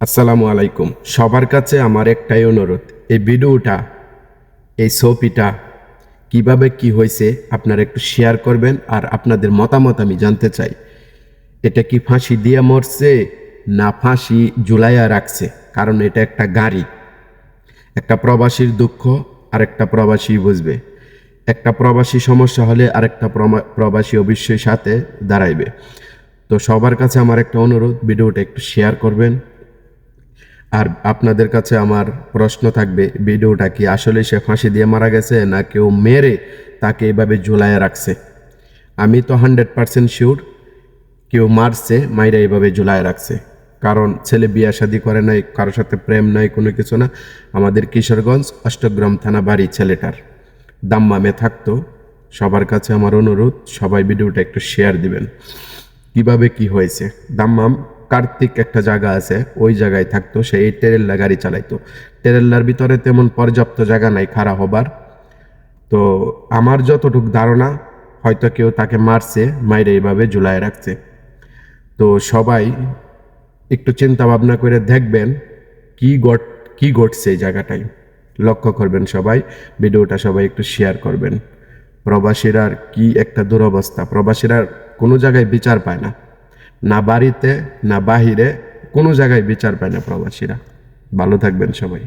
আসসালামু আলাইকুম। সবার কাছে আমার একটাই অনুরোধ, এই ভিডিওটা, এই ছবিটা কিভাবে কি হয়েছে আপনারা একটু শেয়ার করবেন। আর আপনাদের মতামত আমি জানতে চাই, এটা কি ফাঁসি দিয়ে মরছে না ফাঁসি ঝুলাইয়া রাখছে? কারণ এটা একটা গাড়ি, একটা প্রবাসীর দুঃখ আর একটা প্রবাসী বুঝবে। একটা প্রবাসী সমস্যা হলে আরেকটা প্রবাসী অবশ্যই সাথে দাঁড়াইবে। তো সবার কাছে আমার একটা অনুরোধ, ভিডিওটা একটু শেয়ার করবেন। আর আপনাদের কাছে আমার প্রশ্ন থাকবে, ভিডিওটা কি আসলে সে ফাঁসি দিয়ে মারা গেছে না কেউ মেরে তাকে এভাবে ঝুলাইয়া রাখছে? আমি তো 100% শিওর কেউ মারছে, মাইরা এইভাবে ঝুলাইয়া রাখছে। কারণ ছেলে বিয়া শাদি করে নাই, কারোর সাথে প্রেম নাই, কোনো কিছু না। আমাদের কিশোরগঞ্জ অষ্টগ্রাম থানা বাড়ি ছেলেটার, দাম্মামে থাকতো। সবার কাছে আমার অনুরোধ, সবাই ভিডিওটা একটু শেয়ার দিবেন। কিভাবে কি হয়েছে? দাম্মাম কার্তিক একটা জায়গা আছে, ওই জায়গায় থাকতো। সে এই টেরেল্লা গাড়ি চালাইতো। টেরেল্লার ভিতরে তেমন পর্যাপ্ত জায়গা নাই খাড়া হবার। তো আমার যতটুকু ধারণা, হয়তো কেউ তাকে মারছে, মাইরে এইভাবে ঝুলায় রাখছে। তো সবাই একটু চিন্তা ভাবনা করে দেখবেন কি কি ঘটছে এই জায়গাটায়। লক্ষ্য করবেন সবাই, ভিডিওটা সবাই একটু শেয়ার করবেন। প্রবাসীরা কি একটা দুরবস্থা! প্রবাসীরা কোনো জায়গায় বিচার পায় না, না বাড়িতে না বাহিরে, কোনো জায়গায় বিচার পায় না প্রবাসীরা। ভালো থাকবেন সবাই।